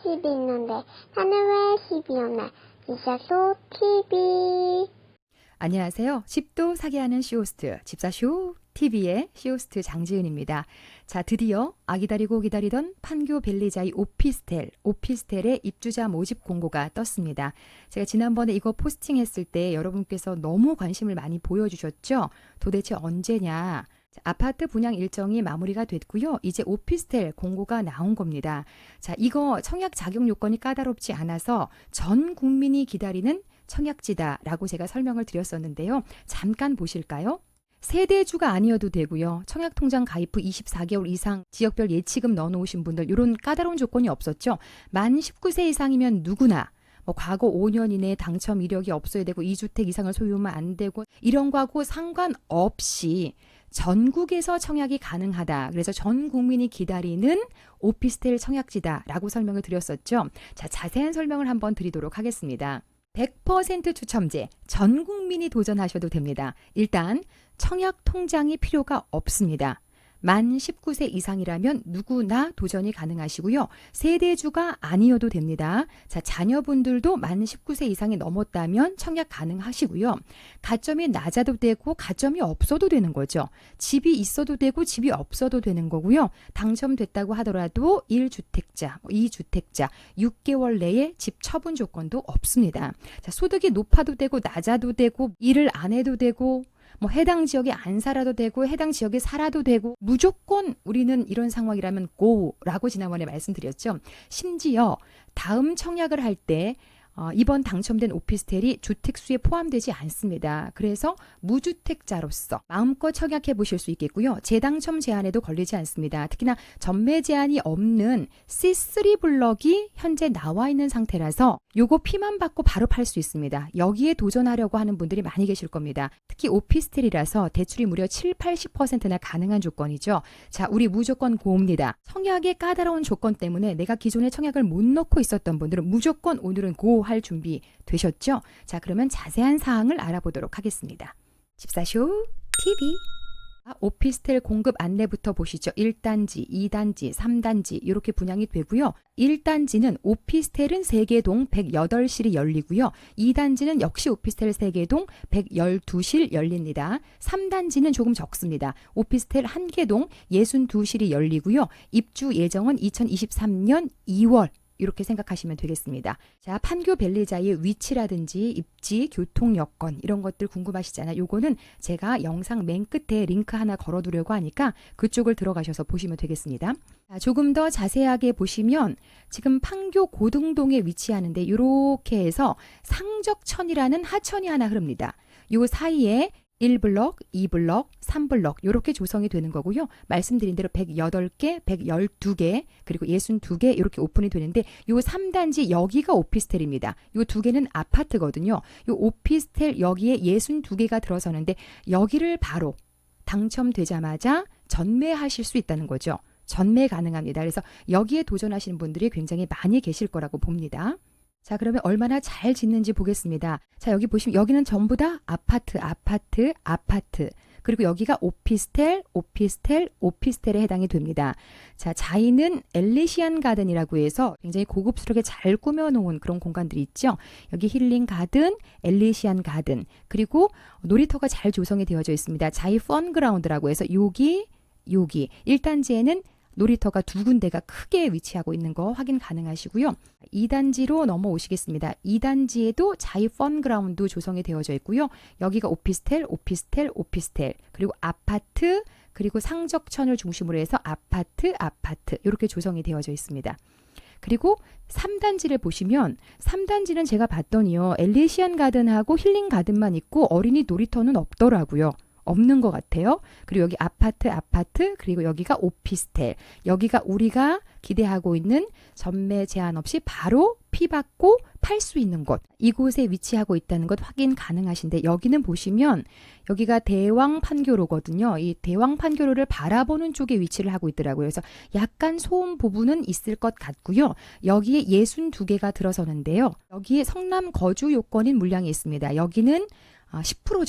10이 있는데 나는 왜 10이 없나? 집사쇼 TV. 안녕하세요. 10도 사게 하는 쇼호스트 집사쇼 TV의 쇼호스트 장지은입니다. 자, 드디어 기다리고 기다리던 판교 벨리자이 오피스텔의 입주자 모집 공고가 떴습니다. 제가 지난번에 이거 포스팅했을 때 여러분께서 너무 관심을 많이 보여주셨죠? 도대체 언제냐? 아파트 분양 일정이 마무리가 됐고요. 이제 오피스텔 공고가 나온 겁니다. 자, 이거 청약 자격 요건이 까다롭지 않아서 전 국민이 기다리는 청약지다라고 제가 설명을 드렸었는데요. 잠깐 보실까요? 세대주가 아니어도 되고요. 청약통장 가입 후 24개월 이상 지역별 예치금 넣어놓으신 분들 이런 까다로운 조건이 없었죠. 만 19세 이상이면 누구나 과거 5년 이내에 당첨 이력이 없어야 되고 2주택 이상을 소유하면 안 되고 이런 거하고 상관없이 전국에서 청약이 가능하다. 그래서 전 국민이 기다리는 오피스텔 청약지다라고 설명을 드렸었죠. 자, 자세한 설명을 한번 드리도록 하겠습니다. 100% 추첨제, 전 국민이 도전하셔도 됩니다. 일단 청약 통장이 필요가 없습니다. 만 19세 이상이라면 누구나 도전이 가능하시고요. 세대주가 아니어도 됩니다. 자, 자녀분들도 만 19세 이상이 넘었다면 청약 가능하시고요. 가점이 낮아도 되고 가점이 없어도 되는 거죠. 집이 있어도 되고 집이 없어도 되는 거고요. 당첨됐다고 하더라도 1주택자, 2주택자, 6개월 내에 집 처분 조건도 없습니다. 자, 소득이 높아도 되고 낮아도 되고 일을 안 해도 되고 해당 지역에 안 살아도 되고 해당 지역에 살아도 되고 무조건 우리는 이런 상황이라면 고라고 지난번에 말씀드렸죠. 심지어 다음 청약을 할 때 이번 당첨된 오피스텔이 주택수에 포함되지 않습니다. 그래서 무주택자로서 마음껏 청약해 보실 수 있겠고요. 재당첨 제한에도 걸리지 않습니다. 특히나 전매 제한이 없는 C3 블럭이 현재 나와 있는 상태라서 요거 피만 받고 바로 팔 수 있습니다. 여기에 도전하려고 하는 분들이 많이 계실 겁니다. 특히 오피스텔이라서 대출이 무려 7, 80%나 가능한 조건이죠. 자, 우리 무조건 고입니다. 청약의 까다로운 조건 때문에 내가 기존에 청약을 못 넣고 있었던 분들은 무조건 오늘은 고 할 준비 되셨죠? 자, 그러면 자세한 사항을 알아보도록 하겠습니다. 집사쇼 TV. 오피스텔 공급 안내부터 보시죠. 1단지, 2단지, 3단지 이렇게 분양이 되고요. 1단지는 오피스텔은 3개 동 108실이 열리고요. 2단지는 역시 오피스텔 3개 동 112실 열립니다. 3단지는 조금 적습니다. 오피스텔 1개 동 62실이 열리고요. 입주 예정은 2023년 2월 이렇게 생각하시면 되겠습니다. 자, 판교 벨리자의 위치라든지 입지, 교통 여건 이런 것들 궁금하시잖아요. 요거는 제가 영상 맨 끝에 링크 하나 걸어두려고 하니까 그쪽을 들어가셔서 보시면 되겠습니다. 자, 조금 더 자세하게 보시면 지금 판교 고등동에 위치하는데 이렇게 해서 상적천이라는 하천이 하나 흐릅니다. 요 사이에 1블럭, 2블럭, 3블럭 이렇게 조성이 되는 거고요. 말씀드린 대로 108개, 112개, 그리고 62개 이렇게 오픈이 되는데 요 3단지 여기가 오피스텔입니다. 요 2개는 아파트거든요. 요 오피스텔 여기에 62개가 들어서는데 여기를 바로 당첨되자마자 전매하실 수 있다는 거죠. 전매 가능합니다. 그래서 여기에 도전하시는 분들이 굉장히 많이 계실 거라고 봅니다. 자, 그러면 얼마나 잘 짓는지 보겠습니다. 자, 여기 보시면 여기는 전부 다 아파트. 그리고 여기가 오피스텔에 해당이 됩니다. 자, 자이는 엘리시안 가든이라고 해서 굉장히 고급스럽게 잘 꾸며놓은 그런 공간들이 있죠. 여기 힐링 가든, 엘리시안 가든, 그리고 놀이터가 잘 조성이 되어져 있습니다. 자이 펀그라운드라고 해서 여기 1단지에는 놀이터가 2군데가 크게 위치하고 있는 거 확인 가능하시고요. 2단지로 넘어오시겠습니다. 2단지에도 자이 펀그라운드 조성이 되어져 있고요. 여기가 오피스텔, 그리고 아파트, 그리고 상적천을 중심으로 해서 아파트 이렇게 조성이 되어져 있습니다. 그리고 3단지를 보시면 3단지는 제가 봤더니요. 엘리시안 가든하고 힐링 가든만 있고 어린이 놀이터는 없더라고요. 없는 것 같아요. 그리고 여기 아파트, 그리고 여기가 오피스텔. 여기가 우리가 기대하고 있는 전매 제한 없이 바로 피받고 팔 수 있는 곳. 이곳에 위치하고 있다는 것 확인 가능하신데 여기는 보시면 여기가 대왕 판교로거든요. 이 대왕 판교로를 바라보는 쪽에 위치를 하고 있더라고요. 그래서 약간 소음 부분은 있을 것 같고요. 여기에 62개가 들어서는데요. 여기에 성남 거주 요건인 물량이 있습니다. 여기는 10%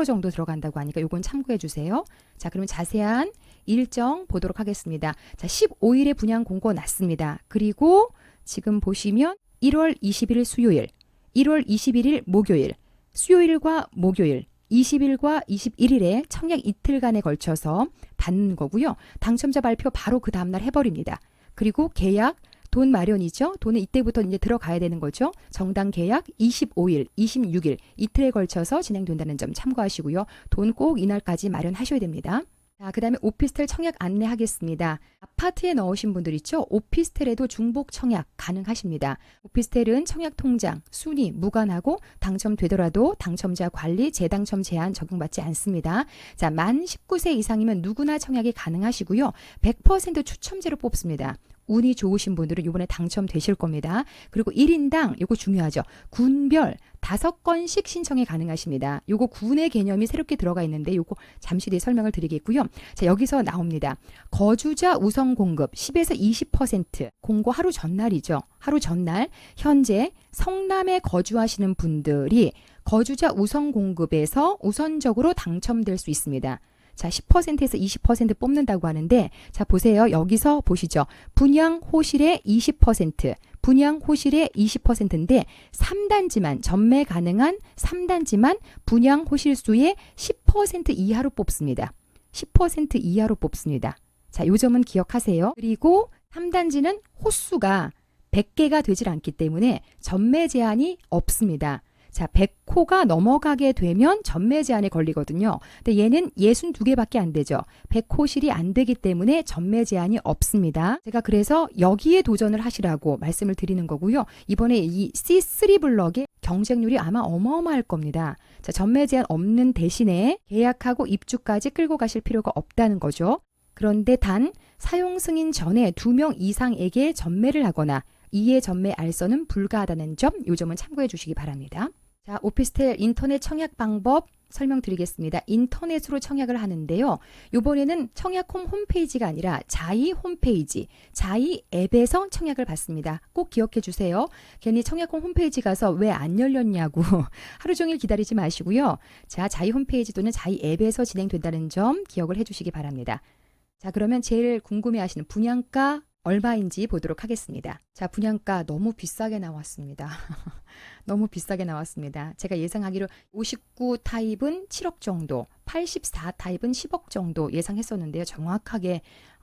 정도 들어간다고 하니까 요건 참고해 주세요. 자, 그러면 자세한 일정 보도록 하겠습니다. 자, 15일에 분양 공고 났습니다. 그리고 지금 보시면 1월 20일 수요일, 1월 21일 목요일, 수요일과 목요일, 20일과 21일에 청약 이틀간에 걸쳐서 받는 거고요. 당첨자 발표 바로 그 다음날 해버립니다. 그리고 계약, 돈 마련이죠. 돈은 이때부터 이제 들어가야 되는 거죠. 정당 계약 25일, 26일 이틀에 걸쳐서 진행된다는 점 참고하시고요. 돈 꼭 이날까지 마련하셔야 됩니다. 자, 그 다음에 오피스텔 청약 안내하겠습니다. 아파트에 넣으신 분들 있죠? 오피스텔에도 중복 청약 가능하십니다. 오피스텔은 청약 통장, 순위 무관하고 당첨되더라도 당첨자 관리, 재당첨 제한 적용받지 않습니다. 자, 만 19세 이상이면 누구나 청약이 가능하시고요. 100% 추첨제로 뽑습니다. 운이 좋으신 분들은 이번에 당첨되실 겁니다. 그리고 1인당 이거 중요하죠. 군별 5건씩 신청이 가능하십니다. 요거 군의 개념이 새롭게 들어가 있는데 요거 잠시 뒤에 설명을 드리겠고요. 자, 여기서 나옵니다. 거주자 우선 공급 10에서 20% 공고 하루 전날이죠. 하루 전날 현재 성남에 거주하시는 분들이 거주자 우선 공급에서 우선적으로 당첨될 수 있습니다. 자, 10%에서 20% 뽑는다고 하는데, 자, 보세요. 여기서 보시죠. 분양 호실의 20%, 분양 호실의 20%인데 3단지만, 전매 가능한 3단지만 분양 호실 수의 10% 이하로 뽑습니다. 10% 이하로 뽑습니다. 자, 요 점은 기억하세요. 그리고 3단지는 호수가 100개가 되질 않기 때문에 전매 제한이 없습니다. 자, 100호가 넘어가게 되면 전매 제한에 걸리거든요. 근데 얘는 62개밖에 안 되죠. 100호실이 안 되기 때문에 전매 제한이 없습니다. 제가 그래서 여기에 도전을 하시라고 말씀을 드리는 거고요. 이번에 이 C3 블럭의 경쟁률이 아마 어마어마할 겁니다. 자, 전매 제한 없는 대신에 계약하고 입주까지 끌고 가실 필요가 없다는 거죠. 그런데 단 사용 승인 전에 2명 이상에게 전매를 하거나 이해 전매 알선은 불가하다는 점, 이 점은 참고해 주시기 바랍니다. 자, 오피스텔 인터넷 청약 방법 설명드리겠습니다. 인터넷으로 청약을 하는데요. 이번에는 청약홈 홈페이지가 아니라 자이 홈페이지, 자이 앱에서 청약을 받습니다. 꼭 기억해 주세요. 괜히 청약홈 홈페이지 가서 왜 안 열렸냐고 하루 종일 기다리지 마시고요. 자, 자이 홈페이지 또는 자이 앱에서 진행된다는 점 기억을 해 주시기 바랍니다. 자, 그러면 제일 궁금해하시는 분양가 얼마인지 보도록 하겠습니다. 자, 분양가 너무 비싸게 나왔습니다. 너무 비싸게 나왔습니다. 제가 예상하기로 59 타입은 7억 정도, 84 타입은 10억 정도 예상했었는데요. 정확하게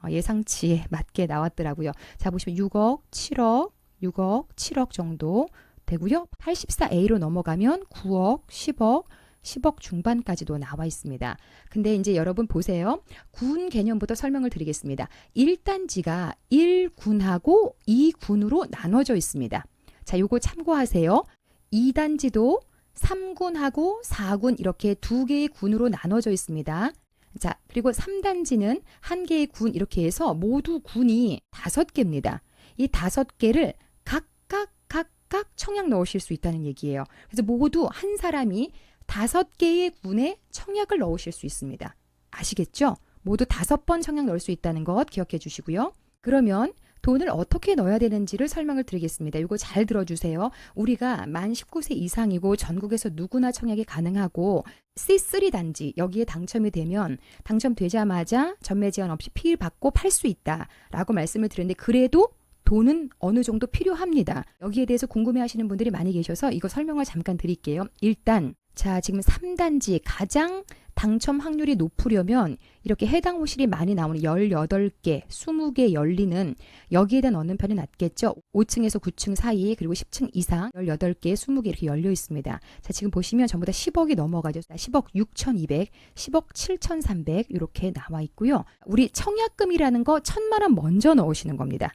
예상치에 맞게 나왔더라고요. 자, 보시면 6억, 7억, 6억, 7억 정도 되고요. 84A로 넘어가면 9억, 10억 중반까지도 나와 있습니다. 근데 이제 여러분 보세요. 군 개념부터 설명을 드리겠습니다. 1단지가 1군하고 2군으로 나눠져 있습니다. 자, 요거 참고하세요. 2단지도 3군하고 4군 이렇게 두 개의 군으로 나눠져 있습니다. 자, 그리고 3단지는 한 개의 군 이렇게 해서 모두 군이 5개입니다. 이 5개를 각각 청약 넣으실 수 있다는 얘기예요. 그래서 모두 한 사람이 5개의 군에 청약을 넣으실 수 있습니다. 아시겠죠? 모두 5번 청약 넣을 수 있다는 것 기억해 주시고요. 그러면 돈을 어떻게 넣어야 되는지를 설명을 드리겠습니다. 이거 잘 들어주세요. 우리가 만 19세 이상이고 전국에서 누구나 청약이 가능하고 C3 단지 여기에 당첨이 되면 당첨되자마자 전매 제한 없이 피일 받고 팔 수 있다라고 말씀을 드렸는데 그래도 돈은 어느 정도 필요합니다. 여기에 대해서 궁금해하시는 분들이 많이 계셔서 이거 설명을 잠깐 드릴게요. 일단 자, 지금 3단지 가장 당첨 확률이 높으려면 이렇게 해당 호실이 많이 나오는 18개, 20개 열리는 여기에다 넣는 편이 낫겠죠. 5층에서 9층 사이 그리고 10층 이상 18개, 20개 이렇게 열려 있습니다. 자, 지금 보시면 전부 다 10억이 넘어가죠. 10억 6,200, 10억 7,300 이렇게 나와 있고요. 우리 청약금이라는 거 1,000만 원 먼저 넣으시는 겁니다.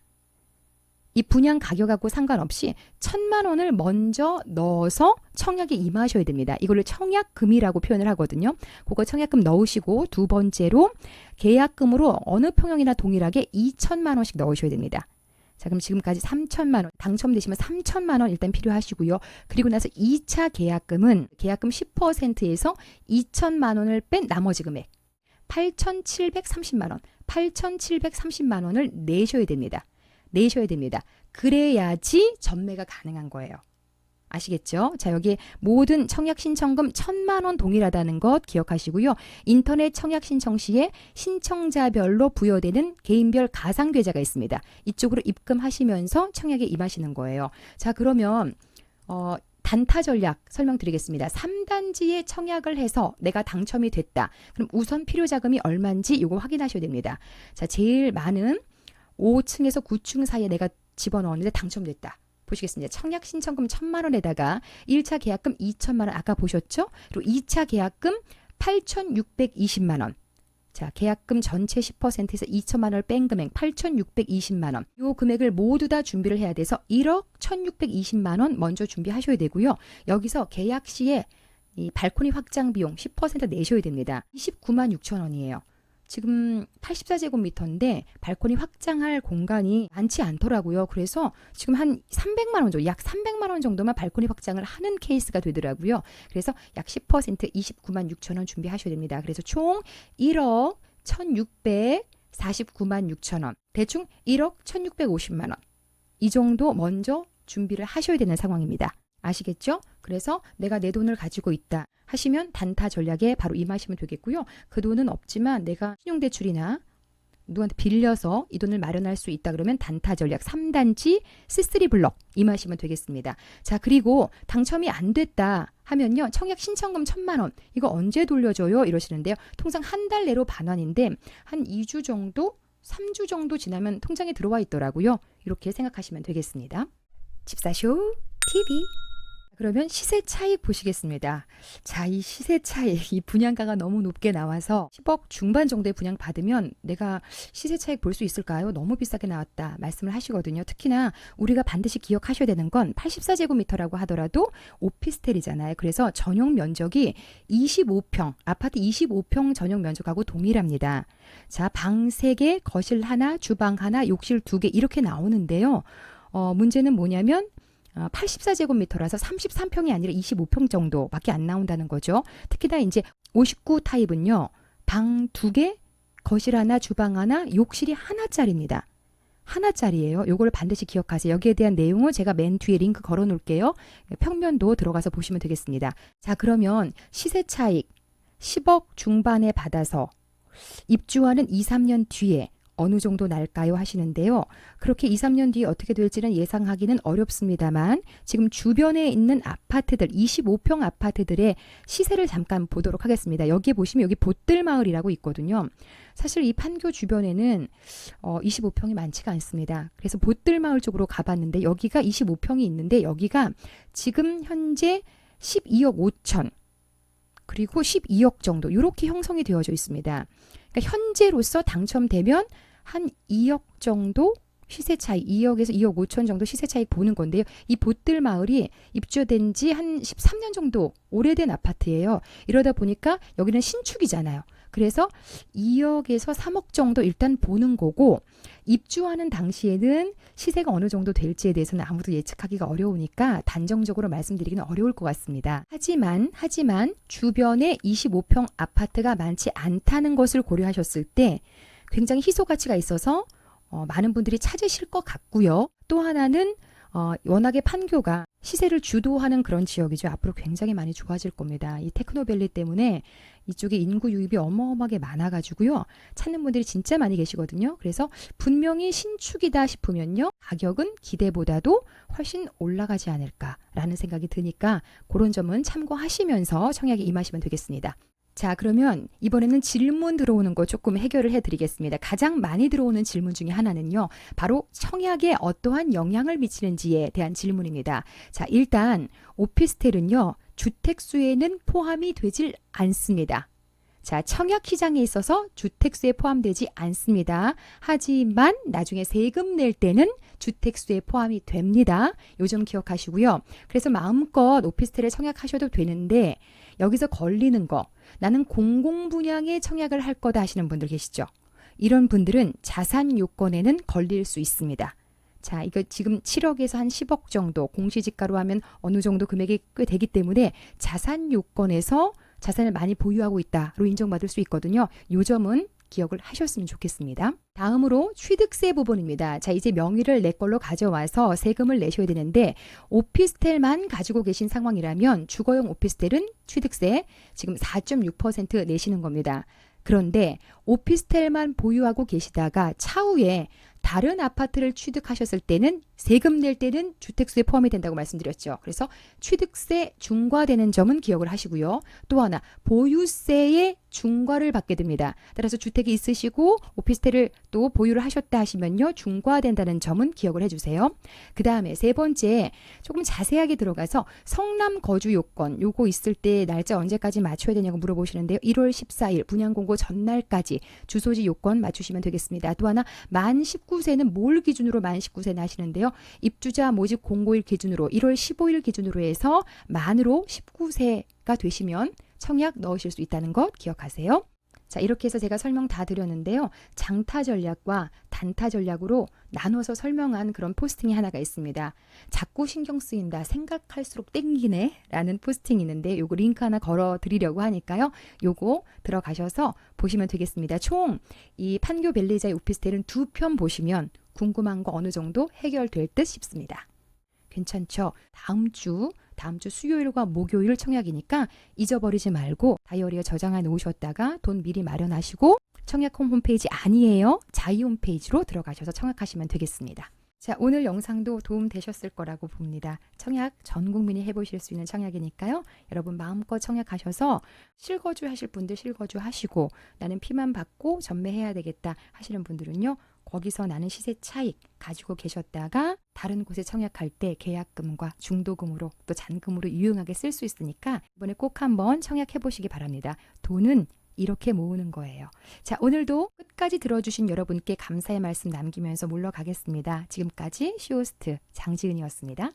이 분양 가격하고 상관없이 1,000만 원을 먼저 넣어서 청약에 임하셔야 됩니다. 이거를 청약금이라고 표현을 하거든요. 그거 청약금 넣으시고 두 번째로 계약금으로 어느 평형이나 동일하게 2,000만 원씩 넣으셔야 됩니다. 자, 그럼 지금까지 3,000만 원, 당첨되시면 3,000만 원 일단 필요하시고요. 그리고 나서 2차 계약금은 계약금 10%에서 2,000만 원을 뺀 나머지 금액 8,730만 원, 8,730만 원을 내셔야 됩니다. 내셔야 됩니다. 그래야지 전매가 가능한 거예요. 아시겠죠? 자, 여기 모든 청약 신청금 1,000만 원 동일하다는 것 기억하시고요. 인터넷 청약 신청 시에 신청자별로 부여되는 개인별 가상 계좌가 있습니다. 이쪽으로 입금하시면서 청약에 임하시는 거예요. 자, 그러면 단타 전략 설명드리겠습니다. 3단지에 청약을 해서 내가 당첨이 됐다. 그럼 우선 필요 자금이 얼마인지 이거 확인하셔야 됩니다. 자, 제일 많은 5층에서 9층 사이에 내가 집어넣었는데 당첨됐다. 보시겠습니다. 청약 신청금 1,000만 원에다가 1차 계약금 2천만 원 아까 보셨죠? 그리고 2차 계약금 8,620만 원. 자, 계약금 전체 10%에서 2천만 원을 뺀 금액 8,620만 원. 이 금액을 모두 다 준비를 해야 돼서 1억 1,620만 원 먼저 준비하셔야 되고요. 여기서 계약 시에 이 발코니 확장 비용 10% 내셔야 됩니다. 29만 6천 원이에요. 지금 84제곱미터인데 발코니 확장할 공간이 많지 않더라고요. 그래서 지금 한 300만 원 정도, 약 300만 원 정도만 발코니 확장을 하는 케이스가 되더라고요. 그래서 약 10% 29만 6천 원 준비하셔야 됩니다. 그래서 총 1억 1,649만 6천 원, 대충 1억 1,650만 원. 이 정도 먼저 준비를 하셔야 되는 상황입니다. 아시겠죠? 그래서 내가 내 돈을 가지고 있다 하시면 단타 전략에 바로 임하시면 되겠고요. 그 돈은 없지만 내가 신용대출이나 누구한테 빌려서 이 돈을 마련할 수 있다 그러면 단타 전략 3단지 C3 블럭 임하시면 되겠습니다. 자, 그리고 당첨이 안 됐다 하면요. 청약 신청금 1,000만 원 이거 언제 돌려줘요? 이러시는데요. 통상 한 달 내로 반환인데 한 2주 정도, 3주 정도 지나면 통장에 들어와 있더라고요. 이렇게 생각하시면 되겠습니다. 집사쇼 TV. 그러면 시세 차익 보시겠습니다. 자, 이 시세 차익, 이 분양가가 너무 높게 나와서 10억 중반 정도의 분양 받으면 내가 시세 차익 볼 수 있을까요? 너무 비싸게 나왔다 말씀을 하시거든요. 특히나 우리가 반드시 기억하셔야 되는 건 84제곱미터라고 하더라도 오피스텔이잖아요. 그래서 전용 면적이 25평, 아파트 25평 전용 면적하고 동일합니다. 자, 방 3개, 거실 하나, 주방 하나, 욕실 2개 이렇게 나오는데요. 문제는 뭐냐면 84제곱미터라서 33평이 아니라 25평 정도밖에 안 나온다는 거죠. 특히나 이제 59 타입은요. 방 2개, 거실 하나, 주방 하나, 욕실이 하나짜리입니다. 하나짜리예요. 요걸 반드시 기억하세요. 여기에 대한 내용을 제가 맨 뒤에 링크 걸어 놓을게요. 평면도 들어가서 보시면 되겠습니다. 자, 그러면 시세 차익 10억 중반에 받아서 입주하는 2, 3년 뒤에 어느 정도 날까요 하시는데요. 그렇게 2, 3년 뒤에 어떻게 될지는 예상하기는 어렵습니다만 지금 주변에 있는 아파트들, 25평 아파트들의 시세를 잠깐 보도록 하겠습니다. 여기에 보시면 여기 보뜰마을이라고 있거든요. 사실 이 판교 주변에는 25평이 많지가 않습니다. 그래서 보뜰마을 쪽으로 가봤는데 여기가 25평이 있는데 여기가 지금 현재 12억 5천 그리고 12억 정도 이렇게 형성이 되어져 있습니다. 그러니까 현재로서 당첨되면 한 2억 정도 시세 차익, 2억에서 2억 5천 정도 시세 차익 보는 건데요. 이 보뜰 마을이 입주된 지 한 13년 정도 오래된 아파트예요. 이러다 보니까 여기는 신축이잖아요. 그래서 2억에서 3억 정도 일단 보는 거고 입주하는 당시에는 시세가 어느 정도 될지에 대해서는 아무도 예측하기가 어려우니까 단정적으로 말씀드리기는 어려울 것 같습니다. 하지만 주변에 25평 아파트가 많지 않다는 것을 고려하셨을 때 굉장히 희소 가치가 있어서 많은 분들이 찾으실 것 같고요. 또 하나는 워낙에 판교가 시세를 주도하는 그런 지역이죠. 앞으로 굉장히 많이 좋아질 겁니다. 이 테크노밸리 때문에 이쪽에 인구 유입이 어마어마하게 많아가지고요. 찾는 분들이 진짜 많이 계시거든요. 그래서 분명히 신축이다 싶으면요. 가격은 기대보다도 훨씬 올라가지 않을까라는 생각이 드니까 그런 점은 참고하시면서 청약에 임하시면 되겠습니다. 자, 그러면 이번에는 질문 들어오는 거 조금 해결을 해드리겠습니다. 가장 많이 들어오는 질문 중에 하나는요. 바로 청약에 어떠한 영향을 미치는지에 대한 질문입니다. 자, 일단 오피스텔은요. 주택수에는 포함이 되질 않습니다. 자, 청약 시장에 있어서 주택수에 포함되지 않습니다. 하지만 나중에 세금 낼 때는 주택수에 포함이 됩니다. 요 점 기억하시고요. 그래서 마음껏 오피스텔에 청약하셔도 되는데 여기서 걸리는 거 나는 공공분양에 청약을 할 거다 하시는 분들 계시죠. 이런 분들은 자산 요건에는 걸릴 수 있습니다. 자, 이거 지금 7억에서 한 10억 정도 공시지가로 하면 어느 정도 금액이 꽤 되기 때문에 자산 요건에서 자산을 많이 보유하고 있다로 인정받을 수 있거든요. 요 점은 기억을 하셨으면 좋겠습니다. 다음으로 취득세 부분입니다. 자, 이제 명의를 내 걸로 가져와서 세금을 내셔야 되는데 오피스텔만 가지고 계신 상황이라면 주거용 오피스텔은 취득세 지금 4.6% 내시는 겁니다. 그런데 오피스텔만 보유하고 계시다가 차후에 다른 아파트를 취득하셨을 때는 세금 낼 때는 주택수에 포함이 된다고 말씀드렸죠. 그래서 취득세 중과되는 점은 기억을 하시고요. 또 하나 보유세의 중과를 받게 됩니다. 따라서 주택이 있으시고 오피스텔을 또 보유를 하셨다 하시면요. 중과된다는 점은 기억을 해주세요. 그 다음에 세 번째 조금 자세하게 들어가서 성남 거주 요건 요거 있을 때 날짜 언제까지 맞춰야 되냐고 물어보시는데요. 1월 14일 분양공고 전날까지 주소지 요건 맞추시면 되겠습니다. 또 하나 만 19세는 뭘 기준으로 만 19세 나시는데요. 입주자 모집 공고일 기준으로 1월 15일 기준으로 해서 만으로 19세가 되시면 청약 넣으실 수 있다는 것 기억하세요. 자, 이렇게 해서 제가 설명 다 드렸는데요. 장타 전략과 단타 전략으로 나눠서 설명한 그런 포스팅이 하나가 있습니다. 자꾸 신경 쓰인다, 생각할수록 땡기네 라는 포스팅이 있는데 요거 링크 하나 걸어 드리려고 하니까요. 요거 들어가셔서 보시면 되겠습니다. 총 이 판교 벨리자이 오피스텔은 2편 보시면 궁금한 거 어느 정도 해결될 듯 싶습니다. 괜찮죠? 다음 주 수요일과 목요일 청약이니까 잊어버리지 말고 다이어리에 저장해 놓으셨다가 돈 미리 마련하시고 청약홈 홈페이지 아니에요. 자이 홈페이지로 들어가셔서 청약하시면 되겠습니다. 자, 오늘 영상도 도움 되셨을 거라고 봅니다. 청약 전 국민이 해보실 수 있는 청약이니까요. 여러분 마음껏 청약하셔서 실거주 하실 분들 실거주 하시고 나는 피만 받고 전매해야 되겠다 하시는 분들은요. 거기서 나는 시세 차익 가지고 계셨다가 다른 곳에 청약할 때 계약금과 중도금으로 또 잔금으로 유용하게 쓸 수 있으니까 이번에 꼭 한번 청약해 보시기 바랍니다. 돈은 이렇게 모으는 거예요. 자, 오늘도 끝까지 들어주신 여러분께 감사의 말씀 남기면서 물러가겠습니다. 지금까지 쇼호스트 장지은이었습니다.